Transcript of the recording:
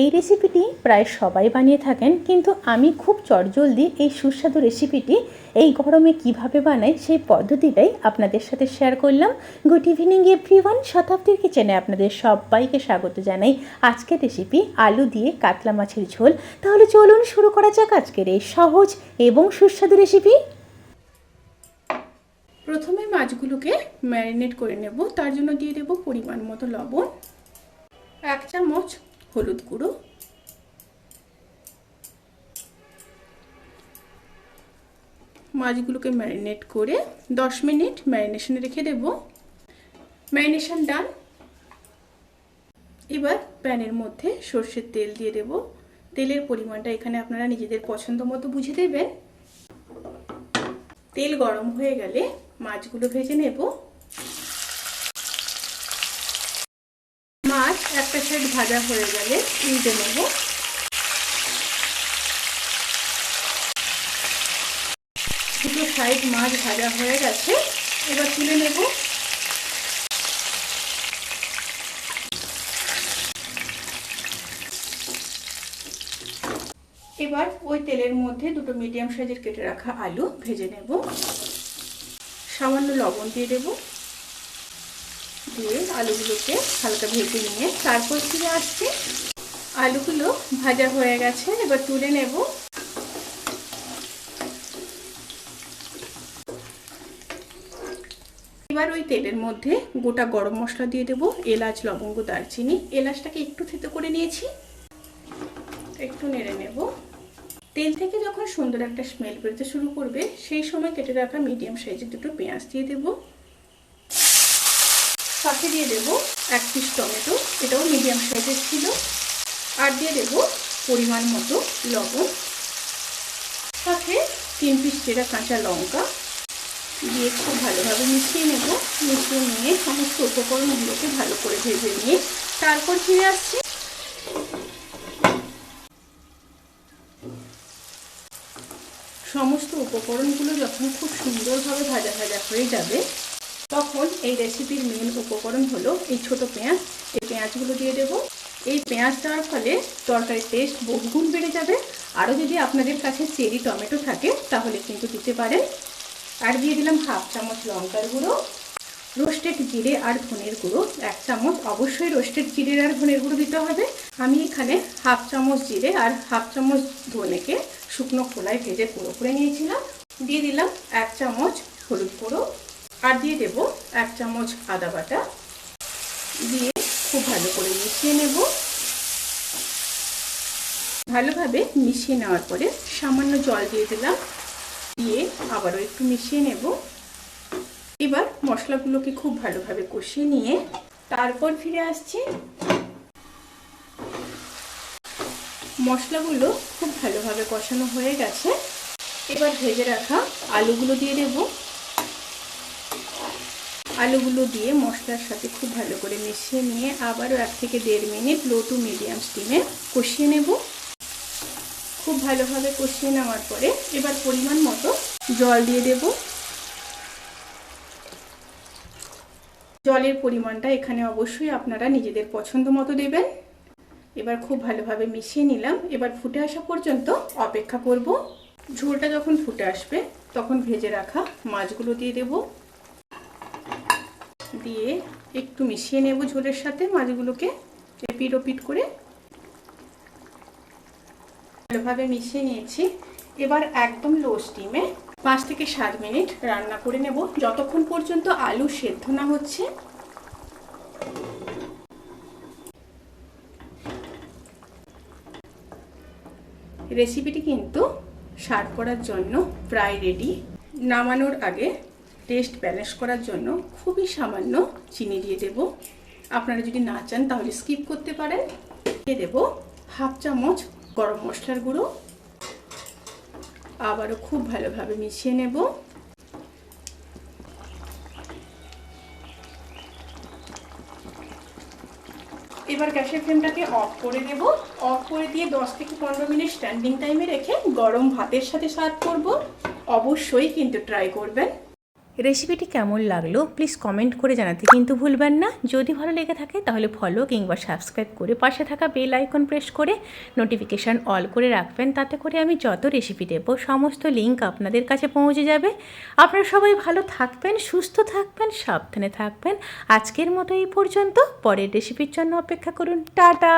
এই রেসিপিটি প্রায় সবাই বানিয়ে থাকেন, কিন্তু আমি খুব চটজলদি এই সুস্বাদু রেসিপিটি এই গরমে কিভাবে বানাই সেই পদ্ধতিটাই আপনাদের সাথে শেয়ার করলাম। গুড ইভিনিং এভরিওয়ান, শতাব্দীর কিচেনে আপনাদের সবাইকে স্বাগত জানাই। আজকের রেসিপি আলু দিয়ে কাতলা মাছের ঝোল। তাহলে চলুন শুরু করা যাক আজকের এই সহজ এবং সুস্বাদু রেসিপি। প্রথমে মাছগুলোকে ম্যারিনেট করে নেব। তার জন্য দিয়ে দেব পরিমাণ মতো লবণ, 1 চামচ হলুদ গুঁড়ো, মাছগুলোকে ম্যারিনেট করে 10 মিনিট ম্যারিনেশনে রেখে দেব। ম্যারিনেশন ডান। এবার প্যানের মধ্যে সরষের তেল দিয়ে দেব। তেলের পরিমাণটা এখানে আপনারা নিজেদের পছন্দ মতো বুঝে দেবেন। তেল গরম হয়ে গেলে মাছগুলো ভেজে নেব। মাছ একটা সাইড ভাজা হয়ে গেলে উল্টে নেব। দুটো সাইড মাছ ভাজা হয়ে গেছে, এবার তুলে নেব। এবার ওই তেলের মধ্যে দুটো মিডিয়াম সাইজের কেটে রাখা আলু ভেজে নেব। সামান্য লবণ দিয়ে দেব, দিয়ে আলুগুলোকে হালকা ভেজে নিয়ে তারপর ফিরে আসছি। আলুগুলো ভাজা হয়ে গেছে, এবার তুলে নেব। এবার ওই তেলের মধ্যে গোটা গরম মশলা দিয়ে দেব, এলাচ, লবঙ্গ, দারচিনি। এলাচটাকে একটু থেতো করে নিয়েছি, একটু নেড়ে নেব। তেল থেকে যখন সুন্দর একটা স্মেল বেরোতে শুরু করবে, সেই সময় কেটে রাখা মিডিয়াম সাইজের দুটো পেঁয়াজ দিয়ে দেব। সাথে দিয়ে দেব 1 পিস টমেটো, এটাও মিডিয়াম সাইজের ছিল। আর দিয়ে দেব পরিমাণ মতো লবণ, সাথে 3 পিস চেরা কাঁচা লঙ্কা দিয়ে খুব ভালোভাবে মিশিয়ে নেব। মিশিয়ে নিয়ে সমস্ত উপকরণগুলোকে ভালো করে ভেজে নিয়ে তারপর ফিরে আসছি। সমস্ত উপকরণগুলো যখন খুব সুন্দরভাবে ভাজা ভাজা হয়ে যাবে, তখন এই রেসিপির মেন উপকরণ হলো এই ছোট পেঁয়াজ। এই পেঁয়াজগুলো দিয়ে দেব। এই পেঁয়াজ দেওয়ার ফলে তরকারির টেস্ট বহুগুণ বেড়ে যাবে। আরও যদি আপনাদের কাছে চেরি টমেটো থাকে তাহলে কিন্তু দিতে পারেন। আর দিয়ে দিলাম 1/2 চামচ লঙ্কার গুঁড়ো, রোস্টেড জিরে আর ধনের গুঁড়ো 1 চামচ। অবশ্যই রোস্টেড জিরে আর ধনের গুঁড়ো দিতে হবে। আমি এখানে 1/2 চামচ জিরে আর 1/2 চামচ ধনেকে শুকনো খোলায় ভেজে গুঁড়ো করে নিয়েছিলাম। দিয়ে দিলাম 1 চামচ হলুদ গুঁড়ো, আর দিয়ে দেব 1 চামচ আদা বাটা। দিয়ে খুব ভালো করে মিশিয়ে নেব। ভালোভাবে মিশিয়ে নেওয়ার পরে সামান্য জল দিয়ে দিলাম, দিয়ে আবারও একটু মিশিয়ে নেব। এবার মশলাগুলোকে খুব ভালোভাবে কষিয়ে নিয়ে তারপর ফিরে আসছি। মশলাগুলো খুব ভালোভাবে কষানো হয়ে গেছে, এবার ভেজে রাখা আলুগুলো দিয়ে দেব। আলুগুলো দিয়ে মশলার সাথে খুব ভালো করে মিশিয়ে নিয়ে আবারও 1 থেকে 1.5 মিনিট লো টু মিডিয়াম স্টিমে কষিয়ে নেব। খুব ভালোভাবে কষিয়ে নেওয়ার পরে এবার পরিমাণ মতো জল দিয়ে দেব। জলের পরিমাণটা এখানে অবশ্যই আপনারা নিজেদের পছন্দ মতো দেবেন। এবার খুব ভালোভাবে মিশিয়ে নিলাম। এবার ফুটে আসা পর্যন্ত অপেক্ষা করব। ঝোলটা যখন ফুটে আসবে তখন ভেজে রাখা মাছগুলো দিয়ে দেব। দিয়ে একটু মিশিয়ে নেব ঝোলের সাথে মাছগুলোকে, এপিট ওপিট করে ভালোভাবে মিশিয়ে নিয়েছি। এবার একদম লো স্টিমে 5 থেকে 7 মিনিট রান্না করে নেব, যতক্ষণ পর্যন্ত আলু সেদ্ধ না হচ্ছে। রেসিপিটি কিন্তু সার্ভ করার জন্য প্রায় রেডি। নামানোর আগে টেস্ট ব্যালেন্স করার জন্য খুবই সামান্য চিনি দিয়ে দেব। আপনারা যদি না চান তাহলে স্কিপ করতে পারেন। দিয়ে দেব 1/2 চামচ গরম মশলার গুঁড়ো। আবারও খুব ভালোভাবে মিশিয়ে নেব। এবার গ্যাসের ফ্লেমটাকে অফ করে দেব। অফ করে দিয়ে 10 থেকে 15 মিনিট স্ট্যান্ডিং টাইমে রেখে গরম ভাতের সাথে সার্ভ করব। অবশ্যই কিন্তু ট্রাই করবেন। রেসিপিটি কেমন লাগলো প্লিজ কমেন্ট করে জানাতে কিন্তু ভুলবেন না। যদি ভালো লেগে থাকে তাহলে ফলো কিংবা সাবস্ক্রাইব করে পাশে থাকা বেল আইকন প্রেস করে নোটিফিকেশান অল করে রাখবেন, তাতে করে আমি যত রেসিপি দেবো সমস্ত লিঙ্ক আপনাদের কাছে পৌঁছে যাবে। আপনারা সবাই ভালো থাকবেন, সুস্থ থাকবেন, সাবধানে থাকবেন। আজকের মতো এই পর্যন্ত, পরের রেসিপির জন্য অপেক্ষা করুন। টাটা।